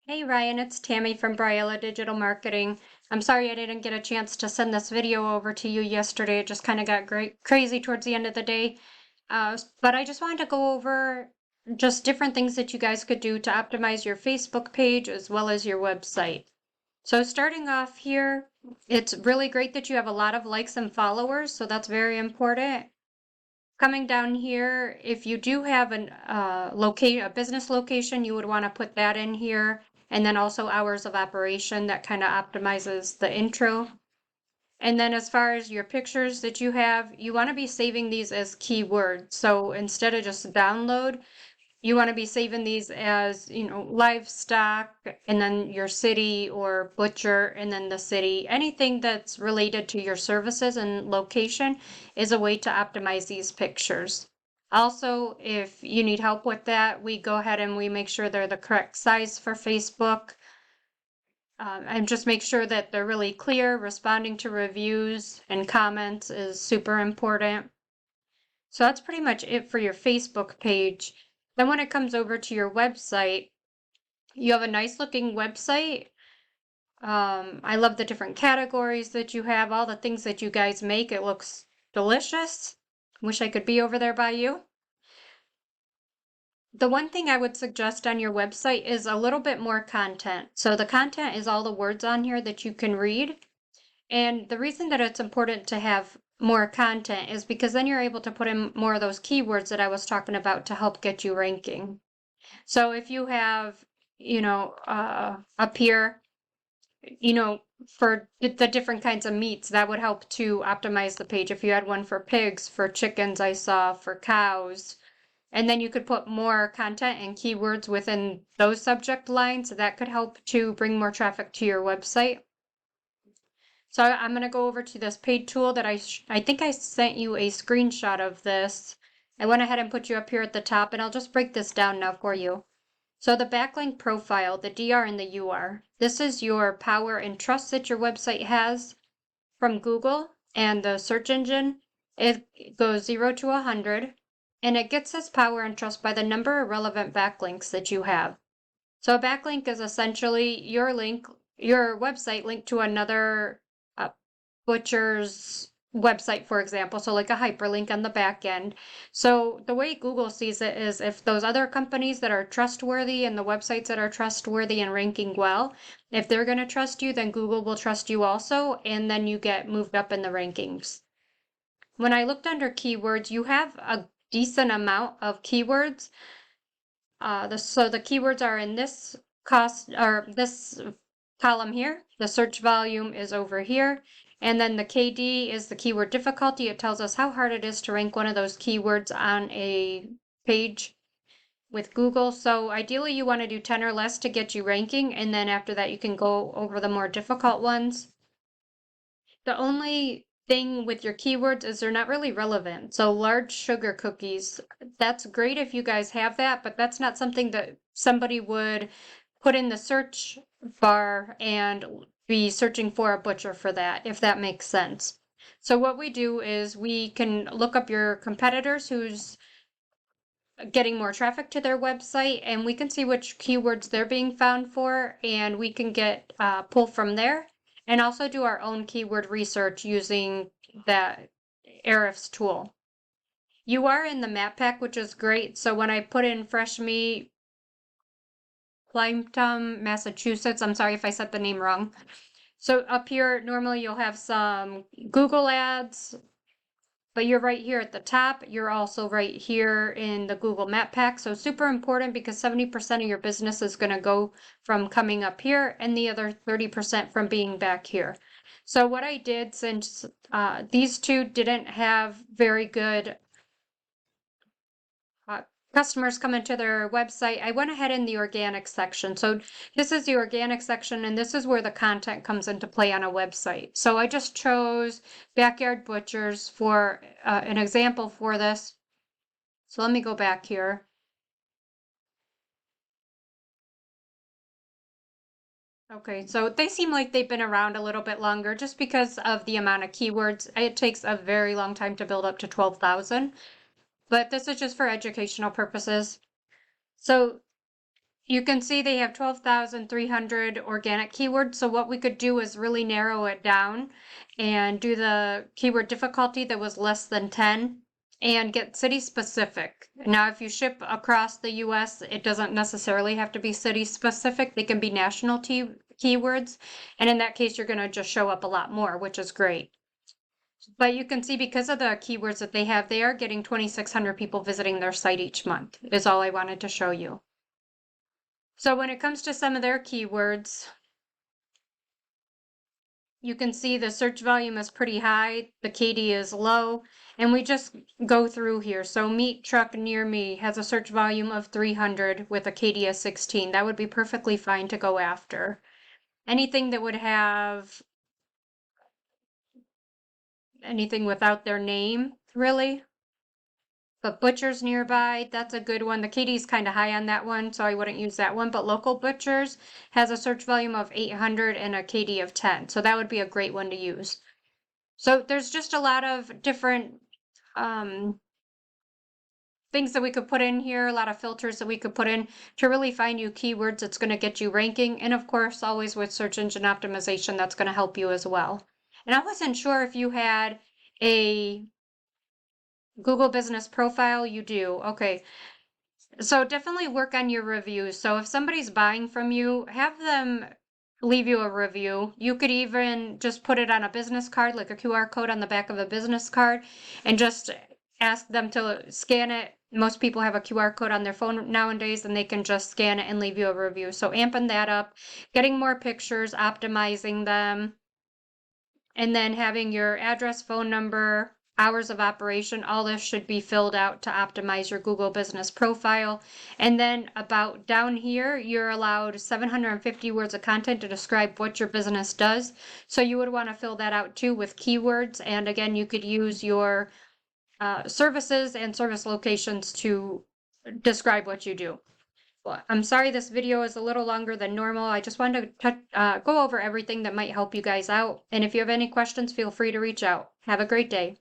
Hey Ryan, it's Tammy from Briella Digital Marketing. I'm sorry I didn't get a chance to send this video over to you yesterday. It just kind of got crazy towards the end of the day. But I just wanted to go over just different things that you guys could do to optimize your Facebook page as well as your website. So starting off here, it's really great that you have a lot of likes and followers, so that's very important. Coming down here, if you do have a business location, you would want to put that in here. And then also hours of operation, that kind of optimizes the intro. And then as far as your pictures that you have, you want to be saving these as keywords. So instead of just download, you want to be saving these as, livestock, and then your city, or butcher, and then the city. Anything that's related to your services and location is a way to optimize these pictures. Also, if you need help with that, we go ahead and we make sure they're the correct size for Facebook. And just make sure that they're really clear. Responding to reviews and comments is super important. So that's pretty much it for your Facebook page. Then when it comes over to your website, you have a nice looking website. I love the different categories that you have, all the things that you guys make. It looks delicious. Wish I could be over there by you. The one thing I would suggest on your website is a little bit more content. So the content is all the words on here that you can read. And the reason that it's important to have more content is because then you're able to put in more of those keywords that I was talking about to help get you ranking. So if you have, up here, for the different kinds of meats, that would help to optimize the page. If you had one for pigs, for chickens, I saw, for cows, and then you could put more content and keywords within those subject lines, that could help to bring more traffic to your website. So I'm going to go over to this paid tool that I think I sent you a screenshot of this. I went ahead and put you up here at the top, and I'll just break this down now for you. So the backlink profile, the DR and the UR, this is your power and trust that your website has from Google and the search engine. It goes 0 to 100, and it gets this power and trust by the number of relevant backlinks that you have. So a backlink is essentially your website linked to another butcher's website, for example, so like a hyperlink on the back end. So the way Google sees it is if those other companies that are trustworthy and the websites that are trustworthy and ranking well, if they're going to trust you, then Google will trust you also, and then you get moved up in the rankings. When I looked under keywords, you have a decent amount of keywords. So the keywords are in this this column here. The search volume is over here. And then the KD is the keyword difficulty. It tells us how hard it is to rank one of those keywords on a page with Google. So ideally you want to do 10 or less to get you ranking. And then after that, you can go over the more difficult ones. The only thing with your keywords is they're not really relevant. So large sugar cookies, that's great if you guys have that, but that's not something that somebody would put in the search bar and be searching for a butcher for that, if that makes sense. So what we do is we can look up your competitors who's getting more traffic to their website, and we can see which keywords they're being found for, and we can get pull from there, and also do our own keyword research using that Ahrefs tool. You are in the map pack, which is great. So when I put in fresh meat, Plympton, Massachusetts, I'm sorry if I said the name wrong. So up here, normally you'll have some Google ads, but you're right here at the top. You're also right here in the Google Map Pack. So super important because 70% of your business is going to go from coming up here and the other 30% from being back here. So what I did, since these two didn't have very good customers come into their website, I went ahead in the organic section. So this is the organic section, and this is where the content comes into play on a website. So I just chose Backyard Butchers for an example for this. So let me go back here. Okay, so they seem like they've been around a little bit longer just because of the amount of keywords. It takes a very long time to build up to 12,000, but this is just for educational purposes. So You can see they have 12,300 organic keywords. So what we could do is really narrow it down and do the keyword difficulty that was less than 10 and get city specific. Now, if you ship across the US, it doesn't necessarily have to be city specific. They can be national keywords. And in that case, you're going to just show up a lot more, which is great. But you can see because of the keywords that they have, they are getting 2,600 people visiting their site each month, is all I wanted to show you. So when it comes to some of their keywords, you can see the search volume is pretty high, the KD is low, and we just go through here. So meat truck near me has a search volume of 300 with a KD of 16. That would be perfectly fine to go after. Anything that would have anything without their name, really. But butchers nearby, that's a good one. The KD is kind of high on that one, so I wouldn't use that one. But local butchers has a search volume of 800 and a KD of 10. So that would be a great one to use. So there's just a lot of different things that we could put in here, a lot of filters that we could put in to really find you keywords that's going to get you ranking. And of course, always with search engine optimization, that's going to help you as well. And I wasn't sure if you had a Google Business Profile. You do. Okay. So definitely work on your reviews. So if somebody's buying from you, have them leave you a review. You could even just put it on a business card, like a QR code on the back of a business card, and just ask them to scan it. Most people have a QR code on their phone nowadays, and they can just scan it and leave you a review. So amping that up, getting more pictures, optimizing them, and then having your address, phone number, hours of operation, all this should be filled out to optimize your Google Business Profile. And then about down here, you're allowed 750 words of content to describe what your business does. So you would want to fill that out too with keywords. And again, you could use your services and service locations to describe what you do. Well, I'm sorry this video is a little longer than normal. I just wanted to go over everything that might help you guys out. And if you have any questions, feel free to reach out. Have a great day.